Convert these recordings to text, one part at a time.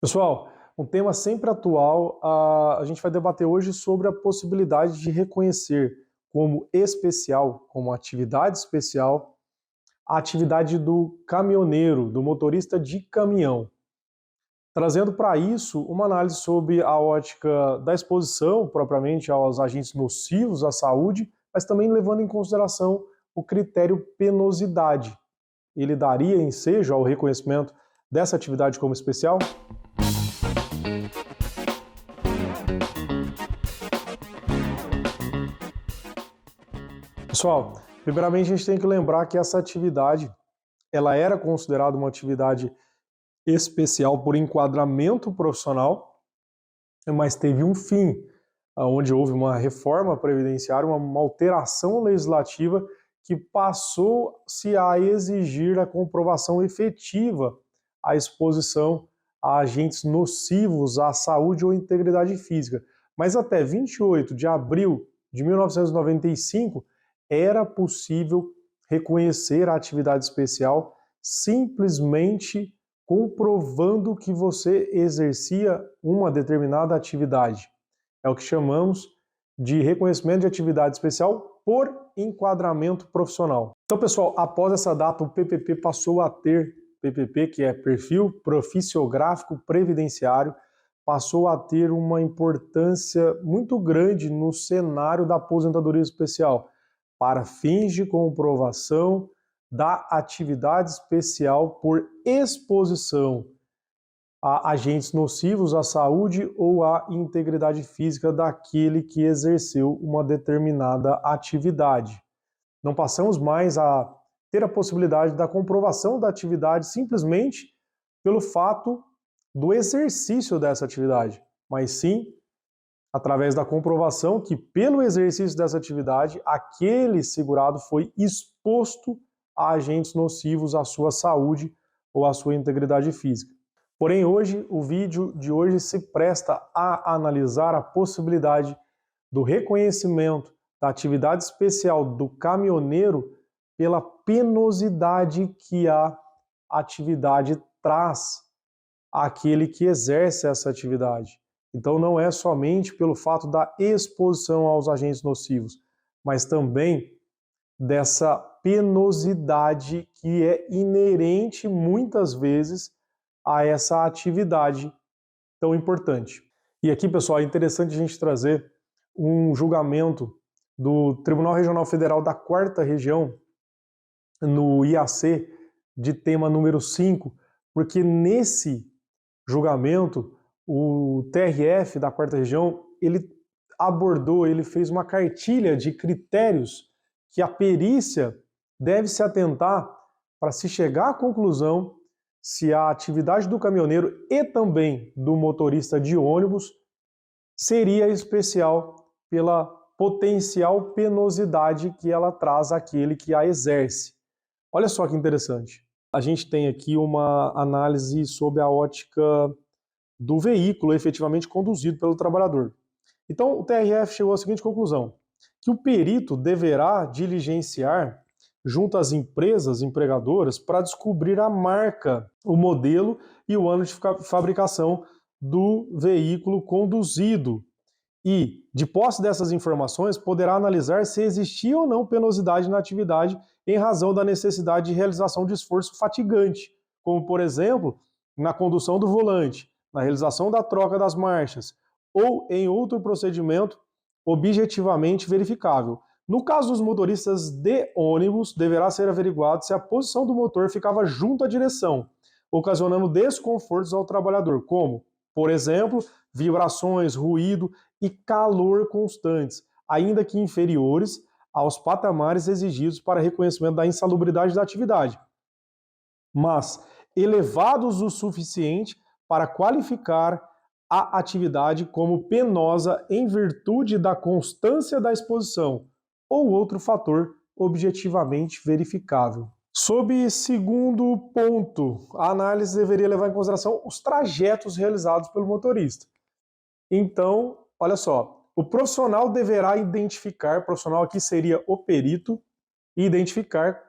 Pessoal, um tema sempre atual, a gente vai debater hoje sobre a possibilidade de reconhecer como especial, como atividade especial, a atividade do caminhoneiro, do motorista de caminhão. Trazendo para isso uma análise sobre a ótica da exposição propriamente aos agentes nocivos à saúde, mas também levando em consideração o critério penosidade. Ele daria ensejo ao reconhecimento dessa atividade como especial? Pessoal, primeiramente a gente tem que lembrar que essa atividade, ela era considerada uma atividade especial por enquadramento profissional, mas teve um fim, onde houve uma reforma previdenciária, uma alteração legislativa que passou-se a exigir a comprovação efetiva à exposição a agentes nocivos à saúde ou integridade física. Mas até 28 de abril de 1995, era possível reconhecer a atividade especial simplesmente comprovando que você exercia uma determinada atividade. É o que chamamos de reconhecimento de atividade especial por enquadramento profissional. Então, pessoal, após essa data, o PPP passou a ter, PPP, que é Perfil Proficiográfico Previdenciário, passou a ter uma importância muito grande no cenário da aposentadoria especial, para fins de comprovação da atividade especial por exposição a agentes nocivos à saúde ou à integridade física daquele que exerceu uma determinada atividade. Não passamos mais a ter a possibilidade da comprovação da atividade simplesmente pelo fato do exercício dessa atividade, mas sim através da comprovação que, pelo exercício dessa atividade, aquele segurado foi exposto a agentes nocivos à sua saúde ou à sua integridade física. Porém, hoje, o vídeo de hoje se presta a analisar a possibilidade do reconhecimento da atividade especial do caminhoneiro pela penosidade que a atividade traz àquele que exerce essa atividade. Então não é somente pelo fato da exposição aos agentes nocivos, mas também dessa penosidade que é inerente muitas vezes a essa atividade tão importante. E aqui, pessoal, é interessante a gente trazer um julgamento do Tribunal Regional Federal da 4ª Região, no IAC, de tema número 5, porque nesse julgamento, o TRF da 4ª Região, ele abordou, ele fez uma cartilha de critérios que a perícia deve se atentar para se chegar à conclusão se a atividade do caminhoneiro e também do motorista de ônibus seria especial pela potencial penosidade que ela traz àquele que a exerce. Olha só que interessante. A gente tem aqui uma análise sobre a ótica do veículo efetivamente conduzido pelo trabalhador. Então, o TRF chegou à seguinte conclusão, que o perito deverá diligenciar junto às empresas empregadoras para descobrir a marca, o modelo e o ano de fabricação do veículo conduzido. E, de posse dessas informações, poderá analisar se existia ou não penosidade na atividade em razão da necessidade de realização de esforço fatigante, como, por exemplo, na condução do volante, na realização da troca das marchas, ou em outro procedimento objetivamente verificável. No caso dos motoristas de ônibus, deverá ser averiguado se a posição do motor ficava junto à direção, ocasionando desconfortos ao trabalhador, como, por exemplo, vibrações, ruído e calor constantes, ainda que inferiores aos patamares exigidos para reconhecimento da insalubridade da atividade, mas elevados o suficiente para qualificar a atividade como penosa em virtude da constância da exposição ou outro fator objetivamente verificável. Sob segundo ponto, a análise deveria levar em consideração os trajetos realizados pelo motorista. Então, olha só, o profissional deverá identificar, profissional aqui seria o perito, e identificar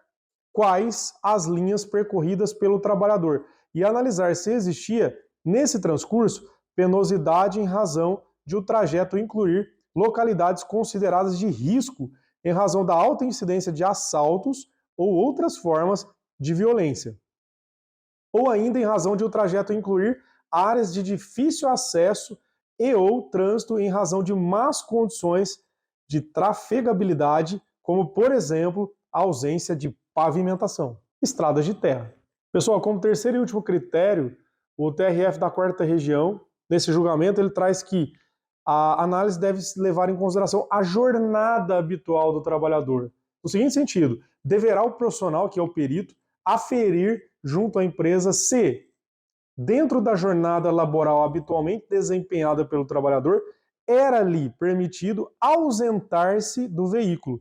quais as linhas percorridas pelo trabalhador e analisar se existia Nesse transcurso, penosidade em razão de o trajeto incluir localidades consideradas de risco em razão da alta incidência de assaltos ou outras formas de violência. Ou ainda em razão de o trajeto incluir áreas de difícil acesso e ou trânsito em razão de más condições de trafegabilidade, como, por exemplo, a ausência de pavimentação. Estradas de terra. Pessoal, como terceiro e último critério, o TRF da 4ª Região, nesse julgamento, ele traz que a análise deve levar em consideração a jornada habitual do trabalhador. No seguinte sentido, deverá o profissional, que é o perito, aferir junto à empresa se, dentro da jornada laboral habitualmente desempenhada pelo trabalhador, era-lhe permitido ausentar-se do veículo,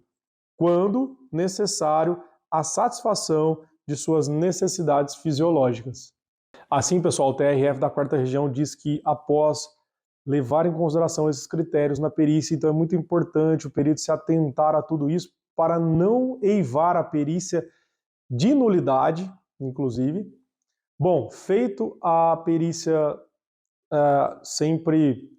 quando necessário a satisfação de suas necessidades fisiológicas. Assim, pessoal, o TRF da 4ª Região diz que, após levar em consideração esses critérios na perícia, então é muito importante o perito se atentar a tudo isso para não eivar a perícia de nulidade, inclusive. Bom, feito a perícia sempre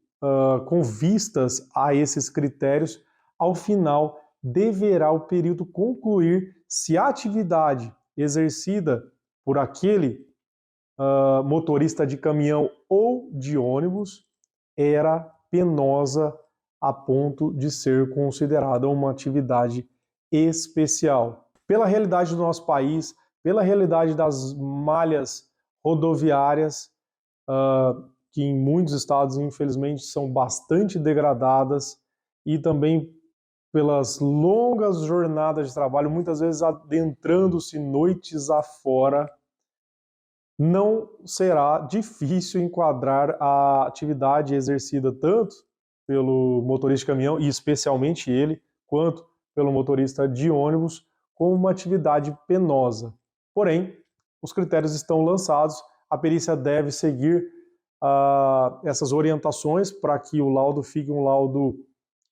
com vistas a esses critérios, ao final deverá o perito concluir se a atividade exercida por aquele motorista de caminhão ou de ônibus era penosa a ponto de ser considerada uma atividade especial. Pela realidade do nosso país, pela realidade das malhas rodoviárias, que em muitos estados, infelizmente, são bastante degradadas, e também pelas longas jornadas de trabalho, muitas vezes adentrando-se noites afora, não será difícil enquadrar a atividade exercida tanto pelo motorista de caminhão, e especialmente ele, quanto pelo motorista de ônibus, como uma atividade penosa. Porém, os critérios estão lançados, a perícia deve seguir essas orientações para que o laudo fique um laudo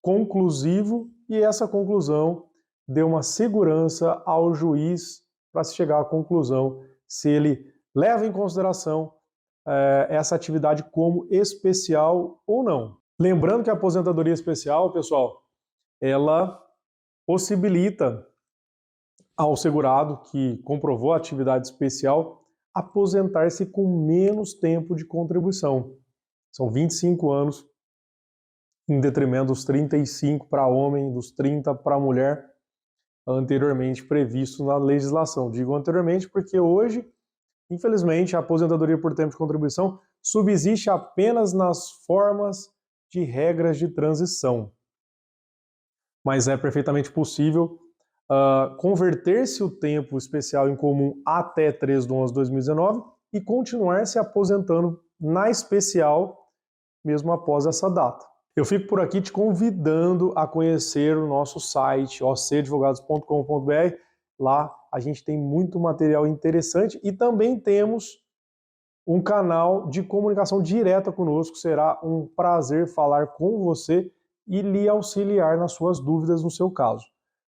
conclusivo, e essa conclusão dê uma segurança ao juiz para se chegar à conclusão se ele leva em consideração essa atividade como especial ou não. Lembrando que a aposentadoria especial, pessoal, ela possibilita ao segurado que comprovou a atividade especial aposentar-se com menos tempo de contribuição. São 25 anos, em detrimento dos 35 para homem, dos 30 para mulher, anteriormente previsto na legislação. Digo anteriormente porque hoje, infelizmente, a aposentadoria por tempo de contribuição subsiste apenas nas formas de regras de transição. Mas é perfeitamente possível converter-se o tempo especial em comum até 3/11/2019 e continuar se aposentando na especial mesmo após essa data. Eu fico por aqui te convidando a conhecer o nosso site ocadvogados.com.br. Lá a gente tem muito material interessante e também temos um canal de comunicação direta conosco. Será um prazer falar com você e lhe auxiliar nas suas dúvidas no seu caso.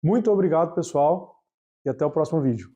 Muito obrigado, pessoal, e até o próximo vídeo.